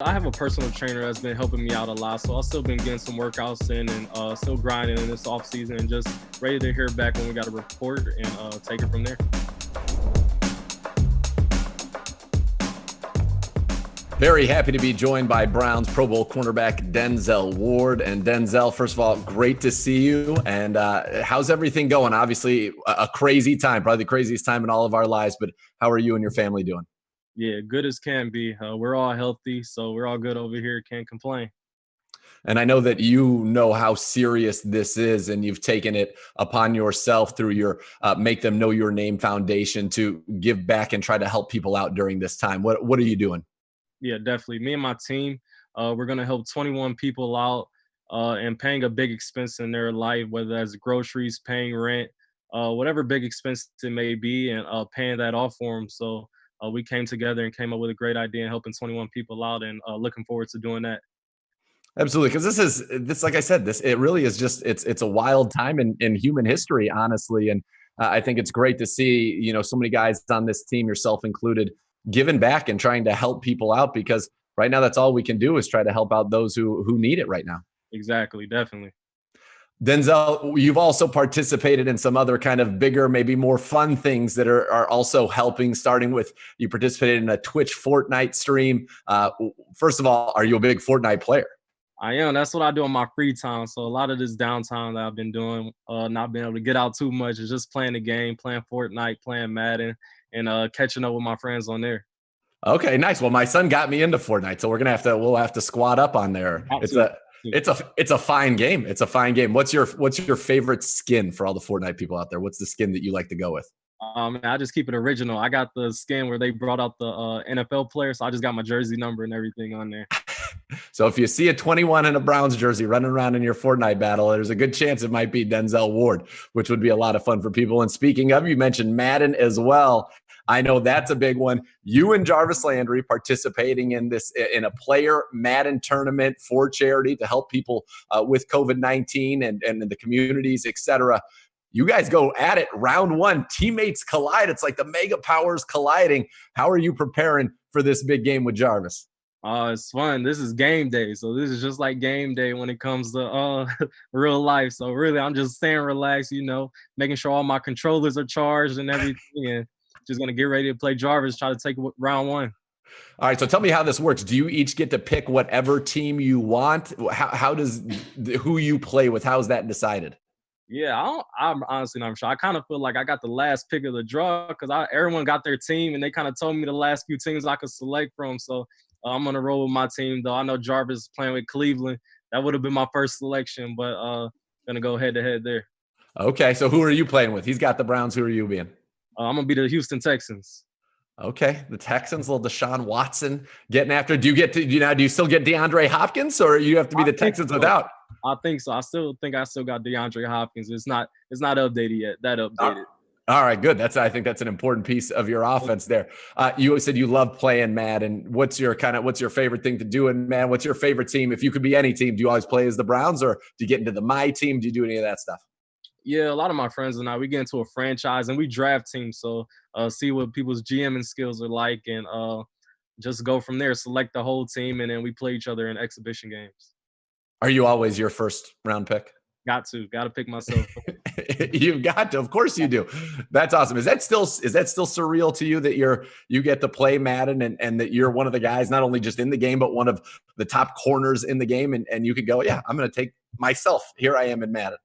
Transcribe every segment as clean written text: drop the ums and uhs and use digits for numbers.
I have a personal trainer that's been helping me out a lot, so I've still been getting some workouts in and still grinding in this off season and just ready to hear back when we got a report and take it from there. Very happy to be joined by Browns Pro Bowl cornerback Denzel Ward. And Denzel, first of all, great to see you. And how's everything going? Obviously, a crazy time, probably the craziest time in all of our lives. But how are you and your family doing? Yeah, good as can be. We're all healthy, so we're all good over here. Can't complain. And I know that you know how serious this is, and you've taken it upon yourself through your Make Them Know Your Name Foundation to give back and try to help people out during this time. What are you doing? Yeah, definitely. Me and my team, we're gonna help 21 people out and paying a big expense in their life, whether that's groceries, paying rent, whatever big expense it may be, and paying that off for them. So we came together and came up with a great idea and helping 21 people out, and looking forward to doing that. Absolutely, because this, like I said, this it really is just it's a wild time in human history, honestly, and I think it's great to see so many guys on this team, yourself included, giving back and trying to help people out because right now that's all we can do is try to help out those who need it right now. Exactly, definitely. Denzel, you've also participated in some other kind of bigger, maybe more fun things that are also helping, starting with you participated in a Twitch Fortnite stream. First of all, are you a big Fortnite player? I am. That's what I do in my free time. So a lot of this downtime that I've been doing, not being able to get out too much, is just playing the game, playing Fortnite, playing Madden, and catching up with my friends on there. Okay, nice. Well, my son got me into Fortnite, so we'll have to squad up on there. Absolutely. It's a fine game. It's a fine game. What's your favorite skin for all the Fortnite people out there? What's the skin that you like to go with? I just keep it original. I got the skin where they brought out the NFL player, so I just got my jersey number and everything on there. So if you see a 21 in a Browns jersey running around in your Fortnite battle, there's a good chance it might be Denzel Ward, which would be a lot of fun for people. And speaking of, you mentioned Madden as well. I know that's a big one. You and Jarvis Landry participating in a player Madden tournament for charity to help people with COVID-19 and the communities, etc. You guys go at it round one. Teammates collide. It's like the mega powers colliding. How are you preparing for this big game with Jarvis? It's fun. This is game day, so this is just like game day when it comes to real life. So really, I'm just staying relaxed, making sure all my controllers are charged and everything, and just gonna get ready to play Jarvis. Try to take round one. All right, so tell me how this works. Do you each get to pick whatever team you want? How does who you play with? How is that decided? Yeah, I'm honestly not sure. I kind of feel like I got the last pick of the draw because everyone got their team, and they kind of told me the last few teams I could select from. So I'm gonna roll with my team, though. I know Jarvis is playing with Cleveland. That would have been my first selection, but gonna go head to head there. Okay, so who are you playing with? He's got the Browns. Who are you being? I'm gonna be the Houston Texans. Okay, the Texans, little Deshaun Watson getting after. Do you still get DeAndre Hopkins, or you have to be the Texans without? I think so. I still got DeAndre Hopkins. It's not updated yet. That updated. All right, good. I think that's an important piece of your offense there. You said you love playing Madden. What's your favorite thing to do in Madden? What's your favorite team? If you could be any team, do you always play as the Browns, or do you get into the My Team? Do you do any of that stuff? Yeah, a lot of my friends and I, we get into a franchise and we draft teams. So see what people's GMing skills are like, and just go from there. Select the whole team, and then we play each other in exhibition games. Are you always your first round pick? Got to pick myself. You've got to, of course you do. That's awesome. Is that still surreal to you that you get to play Madden and that you're one of the guys, not only just in the game, but one of the top corners in the game, and you could go, yeah, I'm going to take myself. Here I am in Madden.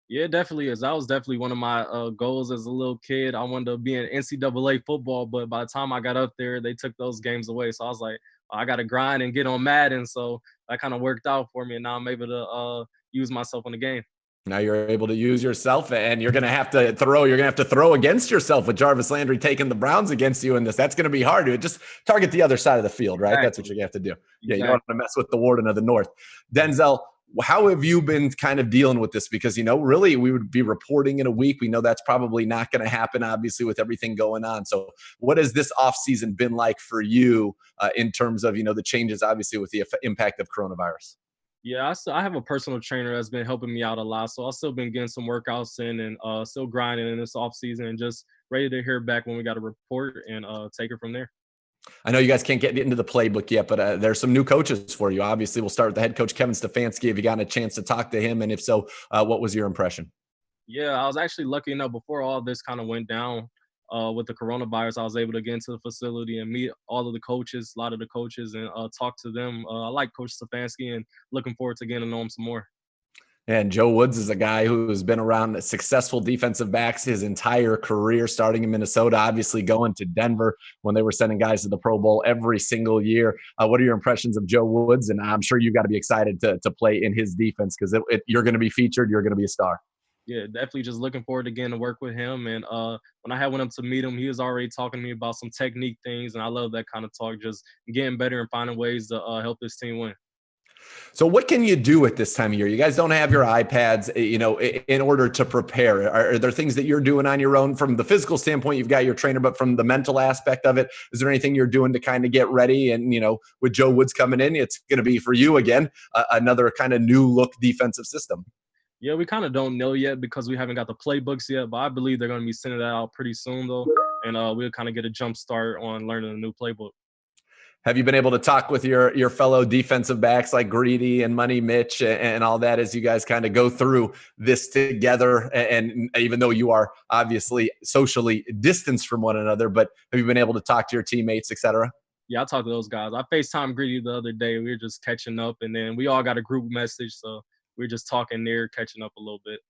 Yeah, it definitely is. That was definitely one of my goals as a little kid. I wanted to be in NCAA football, but by the time I got up there, they took those games away. So I was like, I got to grind and get on Madden. So that kind of worked out for me, and now I'm able to use myself in the game. Now you're able to use yourself, and you're going to have to throw. You're going to have to throw against yourself with Jarvis Landry taking the Browns against you in this. That's going to be hard. Just target the other side of the field, right? Exactly. That's what you're going to have to do. Yeah, you don't want to mess with the Warden of the North. Denzel, how have you been kind of dealing with this? Because, really we would be reporting in a week. We know that's probably not going to happen, obviously, with everything going on. So what has this offseason been like for you in terms of, the changes, obviously, with the impact of coronavirus? Yeah, I have a personal trainer that's been helping me out a lot. So I've still been getting some workouts in and still grinding in this off season and just ready to hear back when we got a report and take it from there. I know you guys can't get into the playbook yet, but there's some new coaches for you. Obviously, we'll start with the head coach, Kevin Stefanski. Have you gotten a chance to talk to him? And if so, what was your impression? Yeah, I was actually lucky enough before all this kind of went down with the coronavirus. I was able to get into the facility and meet all of the coaches, a lot of the coaches, and talk to them. I like Coach Stefanski and looking forward to getting to know him some more. And Joe Woods is a guy who's been around successful defensive backs his entire career, starting in Minnesota, obviously going to Denver when they were sending guys to the Pro Bowl every single year. What are your impressions of Joe Woods? And I'm sure you've got to be excited to play in his defense because you're going to be featured. You're going to be a star. Yeah, definitely just looking forward to getting to work with him. And when I had went up to meet him, he was already talking to me about some technique things, and I love that kind of talk, just getting better and finding ways to help this team win. So what can you do at this time of year? You guys don't have your iPads, in order to prepare. Are there things that you're doing on your own from the physical standpoint? You've got your trainer, but from the mental aspect of it, is there anything you're doing to kind of get ready? And, with Joe Woods coming in, it's going to be for you again, another kind of new look defensive system. Yeah, we kind of don't know yet because we haven't got the playbooks yet, but I believe they're going to be sending that out pretty soon, though. And we'll kind of get a jump start on learning a new playbook. Have you been able to talk with your fellow defensive backs like Greedy and Money Mitch and all that as you guys kind of go through this together? And even though you are obviously socially distanced from one another, but have you been able to talk to your teammates, et cetera? Yeah, I talked to those guys. I FaceTime Greedy the other day. We were just catching up, and then we all got a group message, so we were just talking there, catching up a little bit.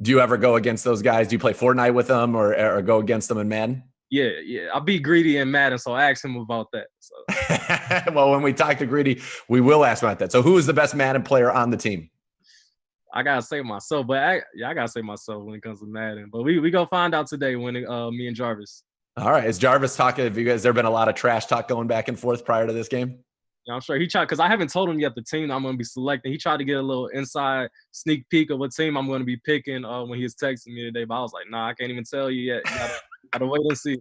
Do you ever go against those guys? Do you play Fortnite with them or go against them in Madden? Yeah. I beat Greedy in Madden, so I asked him about that. So. Well, when we talk to Greedy, we will ask about that. So who is the best Madden player on the team? I gotta say myself, but I gotta say myself when it comes to Madden. But we go find out today when me and Jarvis. All right. Is Jarvis talking? Have you guys there been a lot of trash talk going back and forth prior to this game? Yeah, I'm sure he tried because I haven't told him yet the team I'm gonna be selecting. He tried to get a little inside sneak peek of what team I'm gonna be picking when he was texting me today. But I was like, nah, I can't even tell you yet. You gotta wait and see.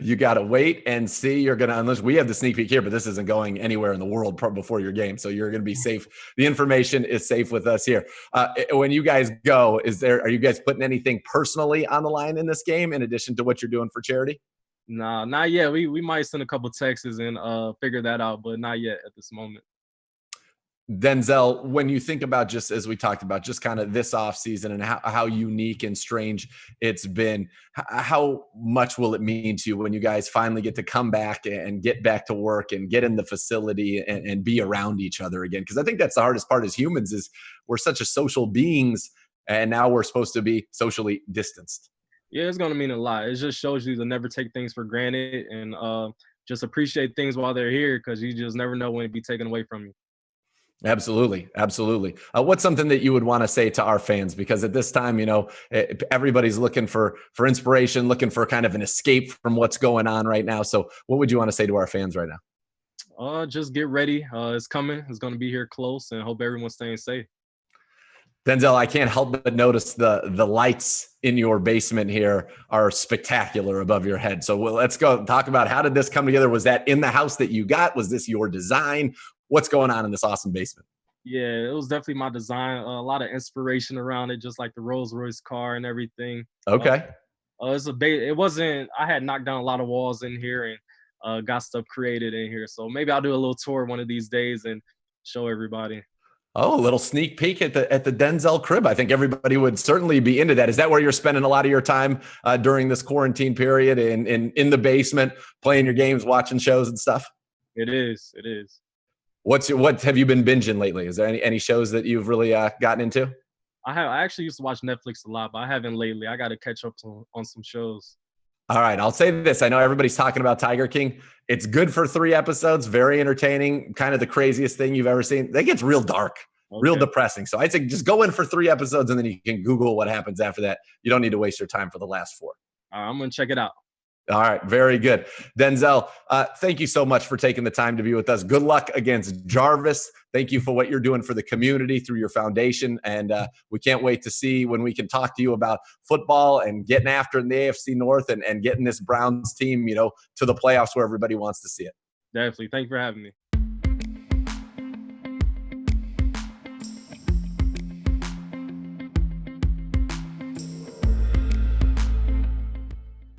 You got to wait and see. You're going to, unless we have the sneak peek here, but this isn't going anywhere in the world before your game. So you're going to be safe. The information is safe with us here. When you guys go, are you guys putting anything personally on the line in this game in addition to what you're doing for charity? Nah, not yet. We might send a couple texts and figure that out, but not yet at this moment. Denzel, when you think about, just as we talked about, just kind of this offseason and how unique and strange it's been, how much will it mean to you when you guys finally get to come back and get back to work and get in the facility and be around each other again? Because I think that's the hardest part as humans is we're such a social beings, and now we're supposed to be socially distanced. Yeah, it's going to mean a lot. It just shows you to never take things for granted and just appreciate things while they're here because you just never know when it'd be taken away from you. Absolutely. Absolutely. What's something that you would want to say to our fans? Because at this time, everybody's looking for inspiration, looking for kind of an escape from what's going on right now. So what would you want to say to our fans right now? Just get ready. It's coming. It's going to be here close, and hope everyone's staying safe. Denzel, I can't help but notice the lights in your basement here are spectacular above your head. So let's go talk about, how did this come together? Was that in the house that you got? Was this your design? What's going on in this awesome basement? Yeah, it was definitely my design. A lot of inspiration around it, just like the Rolls Royce car and everything. Okay. It wasn't. I had knocked down a lot of walls in here and got stuff created in here. So maybe I'll do a little tour one of these days and show everybody. Oh, a little sneak peek at the Denzel crib. I think everybody would certainly be into that. Is that where you're spending a lot of your time during this quarantine period, in the basement, playing your games, watching shows and stuff? It is. It is. What have you been binging lately? Is there any shows that you've really gotten into? I actually used to watch Netflix a lot, but I haven't lately. I got to catch up on some shows. All right, I'll say this. I know everybody's talking about Tiger King. It's good for 3 episodes, very entertaining, kind of the craziest thing you've ever seen. That gets real dark, real depressing. So I'd say just go in for 3 episodes and then you can Google what happens after that. You don't need to waste your time for the last 4. I'm going to check it out. All right, very good. Denzel, thank you so much for taking the time to be with us. Good luck against Jarvis. Thank you for what you're doing for the community through your foundation. And we can't wait to see when we can talk to you about football and getting after in the AFC North and getting this Browns team, to the playoffs where everybody wants to see it. Definitely. Thank you for having me.